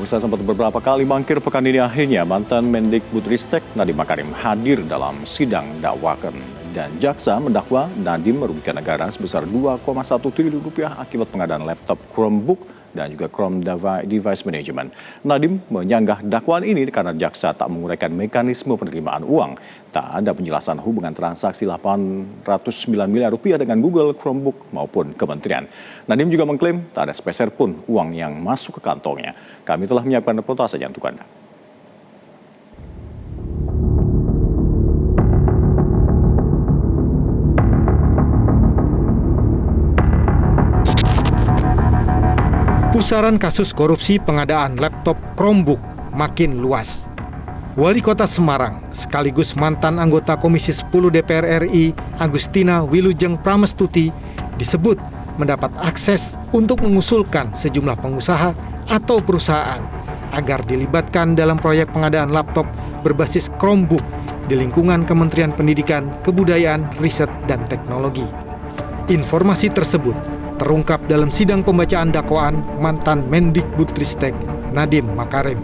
Pemirsa, sempat beberapa kali mangkir, pekan ini akhirnya mantan Mendikbudristek Nadiem Makarim hadir dalam sidang dakwakan. Dan jaksa mendakwa Nadiem merugikan negara sebesar 2,1 triliun rupiah akibat pengadaan laptop Chromebook dan juga Chrome Device Management. Nadiem menyanggah dakwaan ini karena jaksa tak menguraikan mekanisme penerimaan uang. Tak ada penjelasan hubungan transaksi 809 miliar rupiah dengan Google, Chromebook maupun kementerian. Nadiem juga mengklaim tak ada sepeser pun uang yang masuk ke kantongnya. Kami telah menyiapkan reportasenya untuk Anda. Pusaran kasus korupsi pengadaan laptop Chromebook makin luas. Wali Kota Semarang sekaligus mantan anggota Komisi 10 DPR RI Agustina Wilujeng Pramestuti disebut mendapat akses untuk mengusulkan sejumlah pengusaha atau perusahaan agar dilibatkan dalam proyek pengadaan laptop berbasis Chromebook di lingkungan Kementerian Pendidikan, Kebudayaan, Riset, dan Teknologi. Informasi tersebut terungkap dalam sidang pembacaan dakwaan mantan Mendikbudristek Nadiem Makarim.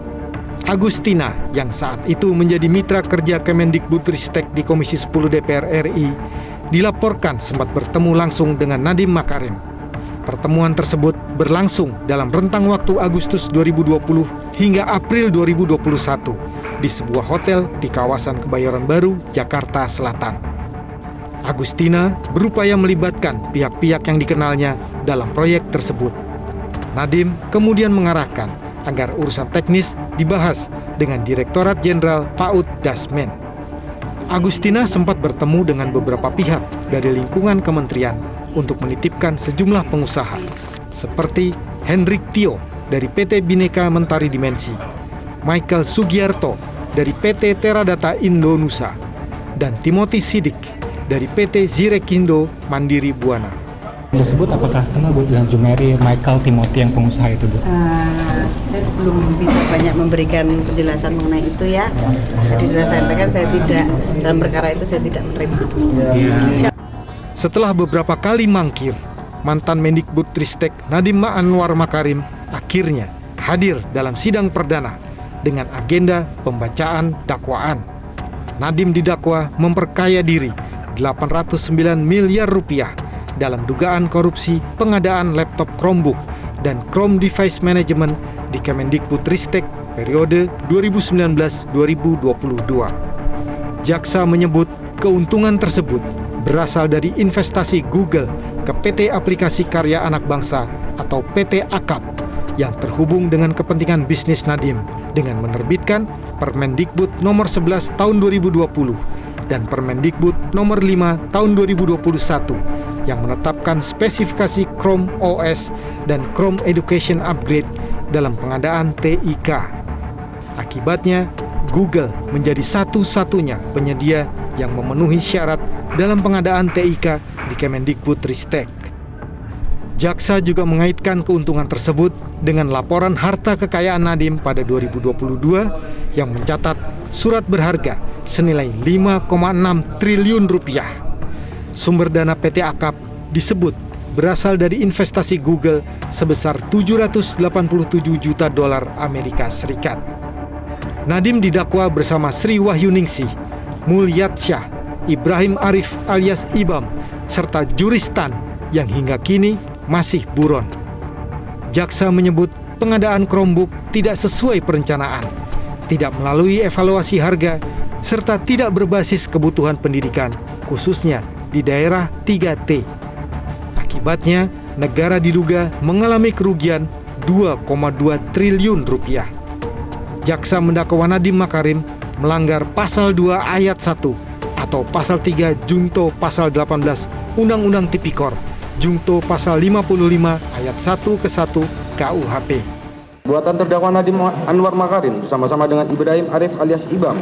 Agustina yang saat itu menjadi mitra kerja Kemendikbudristek di Komisi 10 DPR RI dilaporkan sempat bertemu langsung dengan Nadiem Makarim. Pertemuan tersebut berlangsung dalam rentang waktu Agustus 2020 hingga April 2021 di sebuah hotel di kawasan Kebayoran Baru, Jakarta Selatan. Agustina berupaya melibatkan pihak-pihak yang dikenalnya dalam proyek tersebut. Nadiem kemudian mengarahkan agar urusan teknis dibahas dengan Direktorat Jenderal PAUD Dasmen. Agustina sempat bertemu dengan beberapa pihak dari lingkungan kementerian untuk menitipkan sejumlah pengusaha, seperti Hendrik Tio dari PT Bhinneka Mentari Dimensi, Michael Sugiarto dari PT Teradata Indonesia, dan Timothy Sidik dari PT Zirekindo Mandiri Buana. Tersebut apakah kenal Bu dengan Jumeri, Michael, Timothy yang pengusaha itu Bu? Saya belum bisa banyak memberikan penjelasan mengenai itu ya. Jadi sudah saya sampaikan saya tidak dalam perkara itu saya tidak menerima. Setelah beberapa kali mangkir, mantan Mendikbudristek Nadiem Anwar Makarim akhirnya hadir dalam sidang perdana dengan agenda pembacaan dakwaan. Nadiem didakwa memperkaya diri 809 miliar rupiah dalam dugaan korupsi pengadaan laptop Chromebook dan Chrome Device Management di Kemendikbudristek periode 2019-2022. Jaksa menyebut keuntungan tersebut berasal dari investasi Google ke PT Aplikasi Karya Anak Bangsa atau PT AKAP yang terhubung dengan kepentingan bisnis Nadiem dengan menerbitkan Permendikbud nomor 11 tahun 2020 dan Permendikbud nomor 5 tahun 2021 yang menetapkan spesifikasi Chrome OS dan Chrome Education Upgrade dalam pengadaan TIK. Akibatnya, Google menjadi satu-satunya penyedia yang memenuhi syarat dalam pengadaan TIK di Kemendikbudristek. Jaksa juga mengaitkan keuntungan tersebut dengan laporan harta kekayaan Nadiem pada 2022 yang mencatat surat berharga senilai 5,6 triliun rupiah. Sumber dana PT AKAP disebut berasal dari investasi Google sebesar 787 juta dolar Amerika Serikat. Nadiem didakwa bersama Sri Wahyuningsih, Mulyatsya, Ibrahim Arif alias Ibam, serta Juristan yang hingga kini masih buron. Jaksa menyebut pengadaan Chromebook tidak sesuai perencanaan, tidak melalui evaluasi harga, serta tidak berbasis kebutuhan pendidikan, khususnya di daerah 3T. Akibatnya, negara diduga mengalami kerugian 2,2 triliun rupiah. Jaksa mendakwa Nadiem Makarim melanggar pasal 2 ayat 1 atau pasal 3 Junto pasal 18 Undang-Undang Tipikor, Junto pasal 55 ayat 1 ke 1 KUHP. Buatan terdakwa Nadiem Anwar Makarim bersama-sama dengan Ibrahim Arif alias Ibam,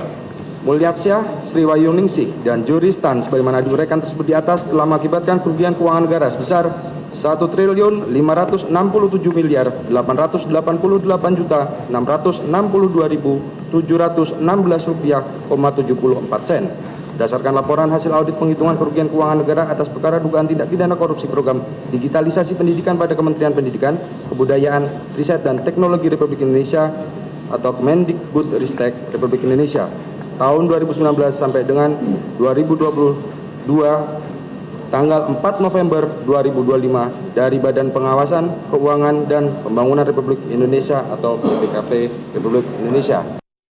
Mulyatsya, Sri Wahyuningsih, dan Juristan sebagaimana diuraikan tersebut di atas telah mengakibatkan kerugian keuangan negara sebesar 1.567.888.662.000 rupiah, 74 sen berdasarkan laporan hasil audit penghitungan kerugian keuangan negara atas perkara dugaan tindak pidana korupsi program digitalisasi pendidikan pada Kementerian Pendidikan, Kebudayaan, Riset dan Teknologi Republik Indonesia atau Kemendikbudristek Republik Indonesia tahun 2019 sampai dengan 2022 tanggal 4 November 2025 dari Badan Pengawasan Keuangan dan Pembangunan Republik Indonesia atau BPKP Republik Indonesia.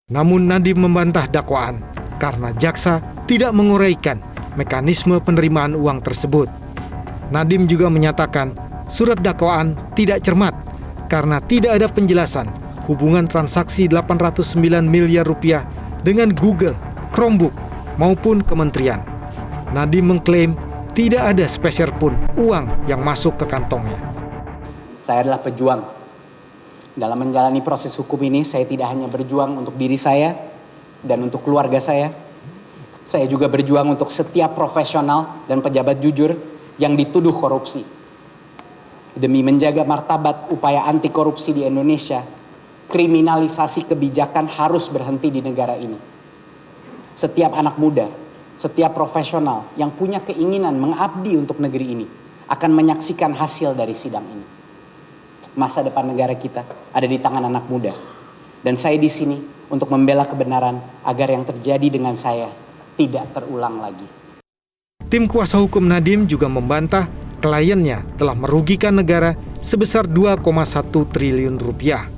Namun Nadiem membantah dakwaan karena jaksa tidak menguraikan mekanisme penerimaan uang tersebut. Nadiem juga menyatakan surat dakwaan tidak cermat karena tidak ada penjelasan hubungan transaksi 809 miliar rupiah dengan Google, Chromebook, maupun kementerian. Nadiem mengklaim tidak ada sepeser pun uang yang masuk ke kantongnya. Saya adalah pejuang. Dalam menjalani proses hukum ini, saya tidak hanya berjuang untuk diri saya dan untuk keluarga saya. Saya juga berjuang untuk setiap profesional dan pejabat jujur yang dituduh korupsi. Demi menjaga martabat upaya anti korupsi di Indonesia, kriminalisasi kebijakan harus berhenti di negara ini. Setiap anak muda, setiap profesional yang punya keinginan mengabdi untuk negeri ini akan menyaksikan hasil dari sidang ini. Masa depan negara kita ada di tangan anak muda. Dan saya di sini untuk membela kebenaran agar yang terjadi dengan saya tidak terulang lagi. Tim kuasa hukum Nadiem juga membantah kliennya telah merugikan negara sebesar 2,1 triliun rupiah.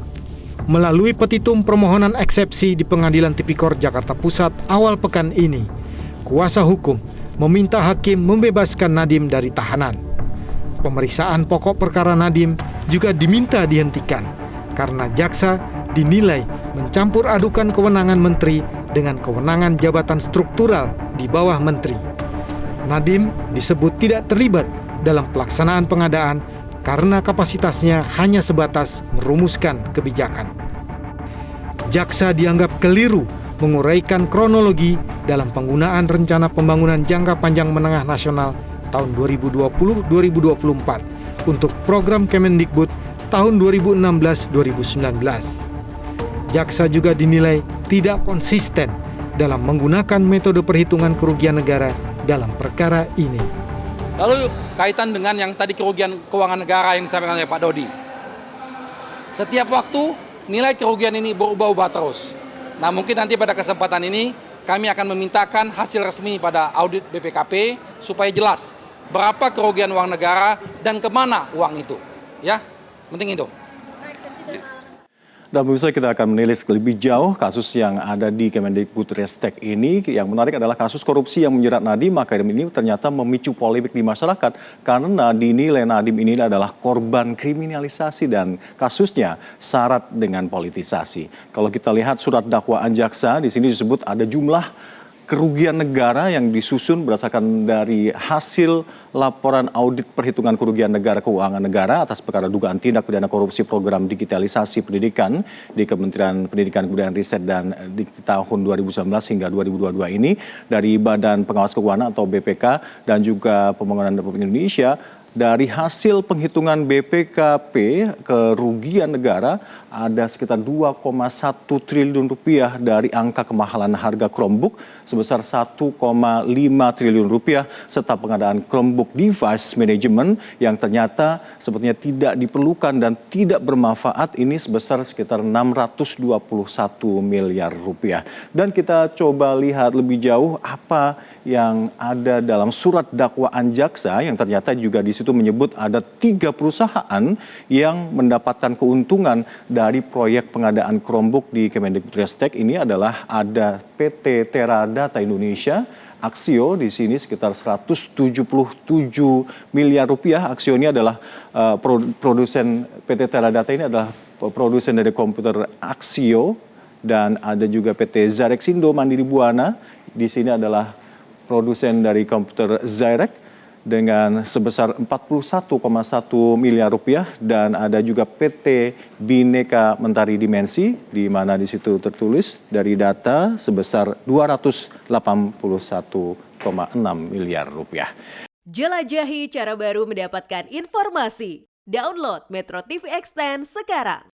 Melalui petitum permohonan eksepsi di Pengadilan Tipikor Jakarta Pusat awal pekan ini, kuasa hukum meminta hakim membebaskan Nadiem dari tahanan. Pemeriksaan pokok perkara Nadiem juga diminta dihentikan karena jaksa dinilai mencampur adukan kewenangan menteri dengan kewenangan jabatan struktural di bawah menteri. Nadiem disebut tidak terlibat dalam pelaksanaan pengadaan karena kapasitasnya hanya sebatas merumuskan kebijakan. Jaksa dianggap keliru menguraikan kronologi dalam penggunaan rencana pembangunan jangka panjang menengah nasional tahun 2020-2024 untuk program Kemendikbud tahun 2016-2019. Jaksa juga dinilai tidak konsisten dalam menggunakan metode perhitungan kerugian negara dalam perkara ini. Lalu kaitan dengan yang tadi kerugian keuangan negara yang disampaikan oleh Pak Dodi. Setiap waktu nilai kerugian ini berubah-ubah terus. Nah, mungkin nanti pada kesempatan ini kami akan memintakan hasil resmi pada audit BPKP supaya jelas berapa kerugian uang negara dan kemana uang itu. Ya, penting itu. Dan pemirsa, kita akan menilis lebih jauh kasus yang ada di Kemendikbudristek ini. Yang menarik adalah kasus korupsi yang menjerat Nadiem Makarim ini ternyata memicu polemik di masyarakat karena dinilai Nadiem ini adalah korban kriminalisasi dan kasusnya syarat dengan politisasi. Kalau kita lihat surat dakwaan jaksa, di sini disebut ada jumlah kerugian negara yang disusun berdasarkan dari hasil laporan audit perhitungan kerugian negara keuangan negara atas perkara dugaan tindak pidana korupsi program digitalisasi pendidikan di Kementerian Pendidikan, Kebudayaan, Riset dan di tahun 2019 hingga 2022 ini dari Badan Pengawas Keuangan atau BPK dan juga Pembangunan Republik Indonesia. Dari hasil penghitungan BPKP kerugian negara ada sekitar 2,1 triliun rupiah dari angka kemahalan harga Chromebook sebesar 1,5 triliun rupiah serta pengadaan Chromebook device management yang ternyata sepertinya tidak diperlukan dan tidak bermanfaat ini sebesar sekitar 621 miliar rupiah. Dan kita coba lihat lebih jauh apa yang ada dalam surat dakwaan jaksa yang ternyata juga di situ menyebut ada 3 perusahaan yang mendapatkan keuntungan dari proyek pengadaan Chromebook di Kemendikbudristek. Ini adalah ada PT Teradata Indonesia, Aksio di sini sekitar 177 miliar rupiah. Aksio ini adalah produsen PT Teradata ini adalah produsen dari komputer Aksio dan ada juga PT Zarexindo Mandiri Buana. Di sini adalah produsen dari komputer Zyrek dengan sebesar 41,1 miliar rupiah dan ada juga PT Bhinneka Mentari Dimensi di mana di situ tertulis dari data sebesar 281,6 miliar rupiah. Jelajahi cara baru mendapatkan informasi. Download Metro TV Extend sekarang.